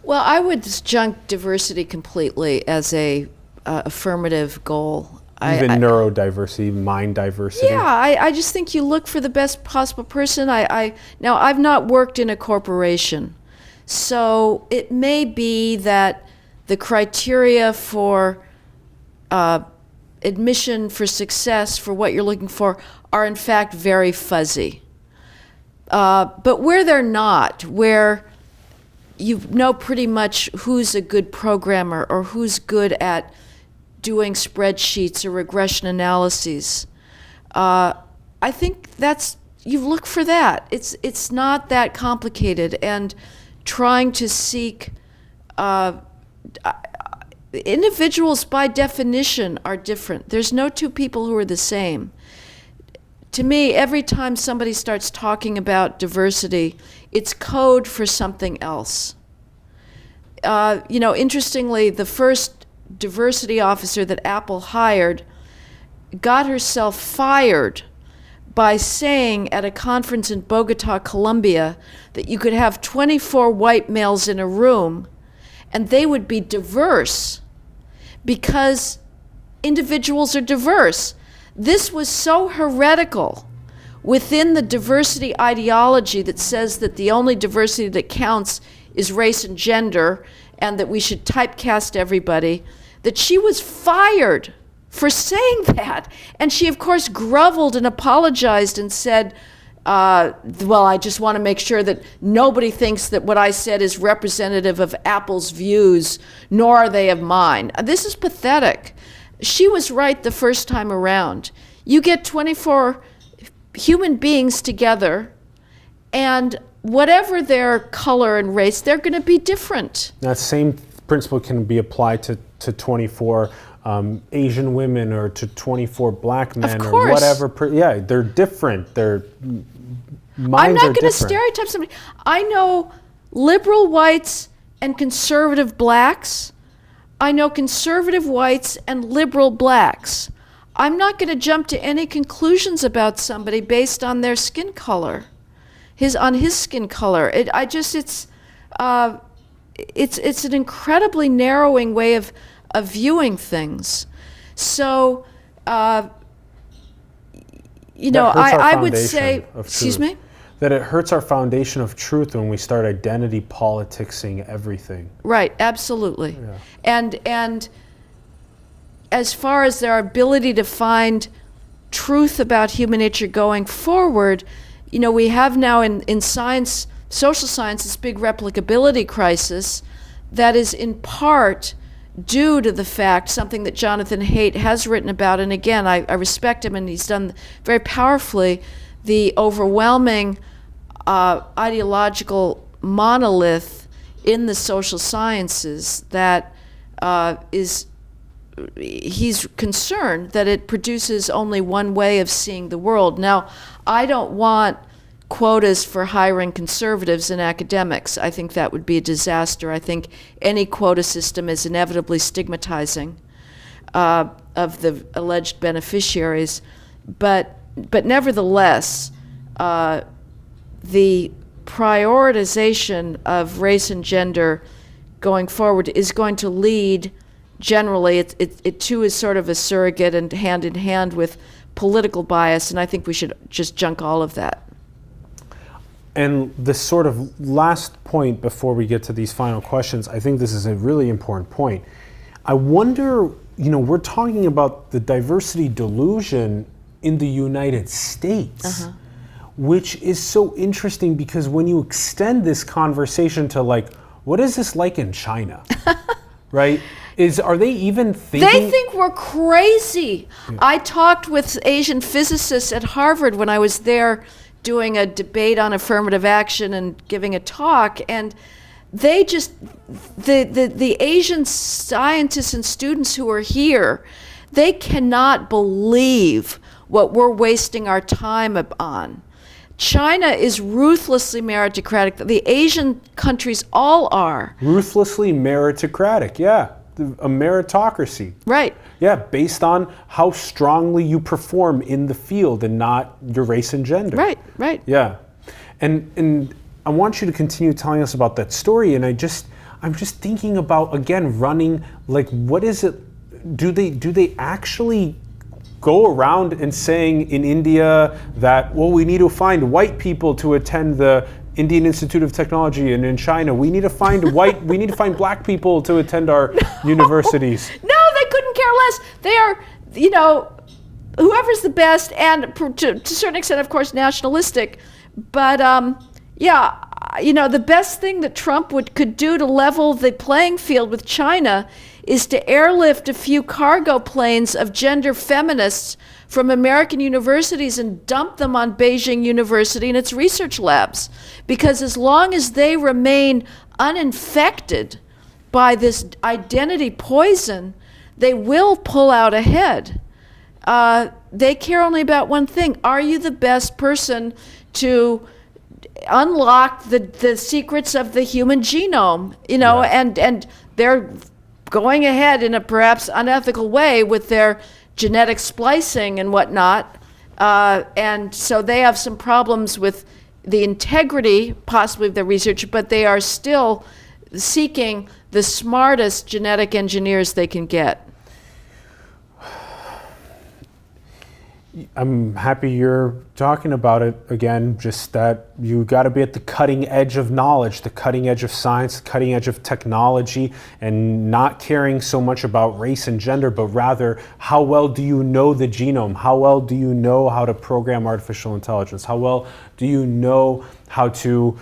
Well, I would junk diversity completely as a affirmative goal. Even neurodiversity, mind diversity? Yeah, I just think you look for the best possible person. Now, I've not worked in a corporation, so it may be that the criteria for admission for success for what you're looking for are in fact very fuzzy. But where they're not, where you know pretty much who's a good programmer or who's good at doing spreadsheets or regression analyses, I think you look for that. It's not that complicated, and trying to seek individuals by definition are different. There's no two people who are the same. To me, every time somebody starts talking about diversity, it's code for something else. Interestingly, the first diversity officer that Apple hired got herself fired by saying at a conference in Bogota, Colombia, that you could have 24 white males in a room and they would be diverse because individuals are diverse. This was so heretical within the diversity ideology that says that the only diversity that counts is race and gender, and that we should typecast everybody, that she was fired for saying that. And she, of course, groveled and apologized and said, well, I just want to make sure that nobody thinks that what I said is representative of Apple's views, nor are they of mine. This is pathetic. She was right the first time around. You get 24 human beings together, and whatever their color and race, they're going to be different. That same principle can be applied to 24 Asian women or to 24 black men or whatever. Yeah, they're different. Their minds I'm not going to stereotype somebody. I know liberal whites and conservative blacks. I know conservative whites and liberal blacks. I'm not going to jump to any conclusions about somebody based on their skin color, on his skin color. It's an incredibly narrowing way of viewing things. So, I would say, excuse me? That it hurts our foundation of truth when we start identity politicsing everything. Right, absolutely. Yeah. And as far as their ability to find truth about human nature going forward, we have now in science, social science, this big replicability crisis that is in part due to the fact, something that Jonathan Haidt has written about, and again, I respect him and he's done very powerfully, the overwhelming ideological monolith in the social sciences that he's concerned that it produces only one way of seeing the world. Now, I don't want quotas for hiring conservatives in academics. I think that would be a disaster. I think any quota system is inevitably stigmatizing of the alleged beneficiaries. But nevertheless, the prioritization of race and gender going forward is going to lead, generally, it too is sort of a surrogate and hand in hand with political bias, and I think we should just junk all of that. And the sort of last point before we get to these final questions, I think this is a really important point. I wonder, we're talking about the diversity delusion in the United States, which is so interesting because when you extend this conversation to what is this like in China, right? Are they even thinking? They think we're crazy. Yeah. I talked with Asian physicists at Harvard when I was there doing a debate on affirmative action and giving a talk, and they just, the Asian scientists and students who are here, they cannot believe what we're wasting our time on. China is ruthlessly meritocratic. The Asian countries all are. Ruthlessly meritocratic, yeah. A meritocracy. Right. Yeah, based on how strongly you perform in the field and not your race and gender. Right. Yeah. And I want you to continue telling us about that story, and I'm just thinking about, again, running, like, what is it? Do they actually go around and saying in India that, well, we need to find white people to attend the Indian Institute of Technology, and in China we need to find black people to attend our universities? No, they couldn't care less. They are, whoever's the best, and to a certain extent, of course, nationalistic. But the best thing that Trump could do to level the playing field with China is to airlift a few cargo planes of gender feminists from American universities and dump them on Beijing University and its research labs. Because as long as they remain uninfected by this identity poison, they will pull out ahead. They care only about one thing. Are you the best person to unlock the secrets of the human genome? And they're going ahead in a perhaps unethical way with their genetic splicing and whatnot. And so they have some problems with the integrity, possibly, of their research, but they are still seeking the smartest genetic engineers they can get. I'm happy you're talking about it again, just that you got to be at the cutting edge of knowledge, the cutting edge of science, the cutting edge of technology, and not caring so much about race and gender, but rather how well do you know the genome? How well do you know how to program artificial intelligence? How well do you know how to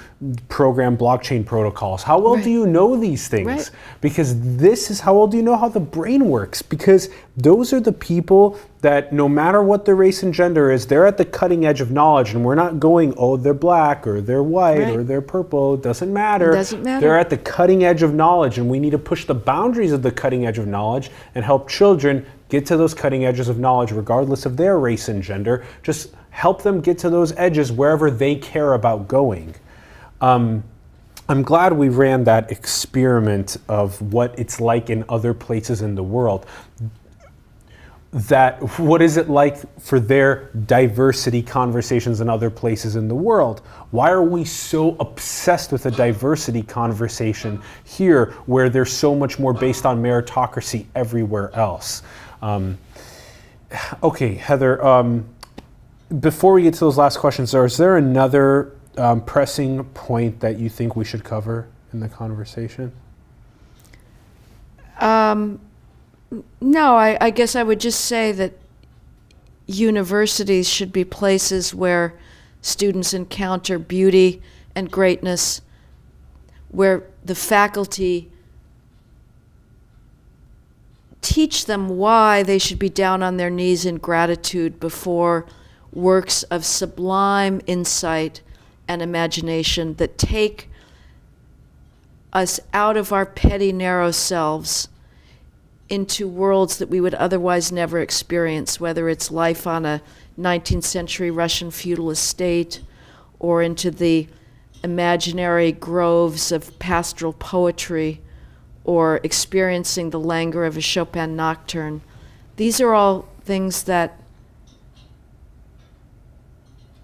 program blockchain protocols? How well do you know these things? Right. Because this is how well do you know how the brain works? Because those are the people that, no matter what their race and gender is, they're at the cutting edge of knowledge, and we're not going, oh, they're black or they're white or they're purple. It doesn't matter. It doesn't matter. They're at the cutting edge of knowledge, and we need to push the boundaries of the cutting edge of knowledge and help children get to those cutting edges of knowledge regardless of their race and gender. Just help them get to those edges wherever they care about going. I'm glad we ran that experiment of what it's like in other places in the world. That what is it like for their diversity conversations in other places in the world? Why are we so obsessed with a diversity conversation here where there's so much more based on meritocracy everywhere else? Okay, Heather, before we get to those last questions, is there another pressing point that you think we should cover in the conversation? No, I guess I would just say that universities should be places where students encounter beauty and greatness, where the faculty teach them why they should be down on their knees in gratitude before works of sublime insight and imagination that take us out of our petty, narrow selves into worlds that we would otherwise never experience, whether it's life on a 19th century Russian feudal estate or into the imaginary groves of pastoral poetry or experiencing the languor of a Chopin nocturne. These are all things that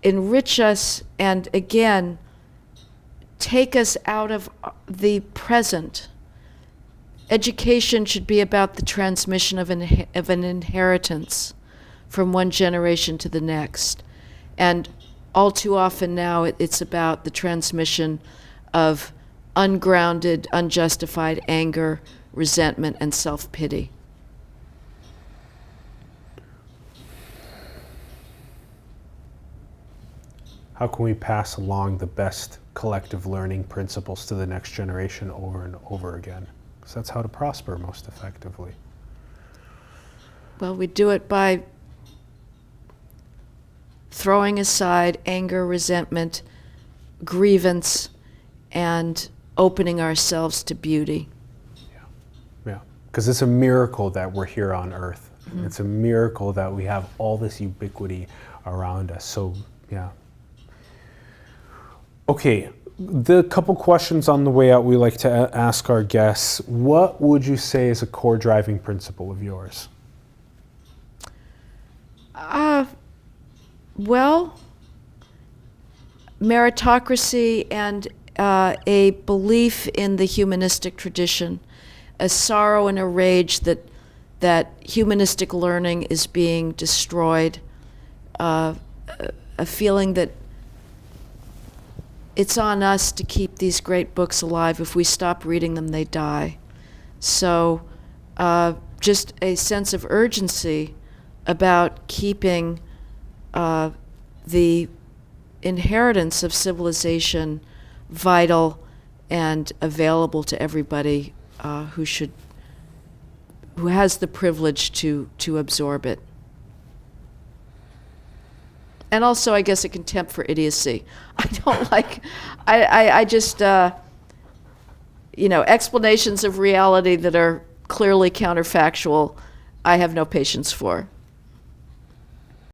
enrich us and, again, take us out of the present. Education should be about the transmission of an inheritance from one generation to the next. And all too often now it's about the transmission of ungrounded, unjustified anger, resentment, and self-pity. How can we pass along the best collective learning principles to the next generation over and over again? Because that's how to prosper most effectively. Well, we do it by throwing aside anger, resentment, grievance, and opening ourselves to beauty. Yeah. Because it's a miracle that we're here on Earth. Mm-hmm. It's a miracle that we have all this ubiquity around us. So, yeah. Okay, the couple questions on the way out we like to ask our guests. What would you say is a core driving principle of yours? Well, meritocracy and a belief in the humanistic tradition, a sorrow and a rage that humanistic learning is being destroyed, a feeling that it's on us to keep these great books alive. If we stop reading them, they die. So just a sense of urgency about keeping the inheritance of civilization vital and available to everybody who has the privilege to absorb it. And also, I guess, a contempt for idiocy. I don't like, I just, explanations of reality that are clearly counterfactual, I have no patience for.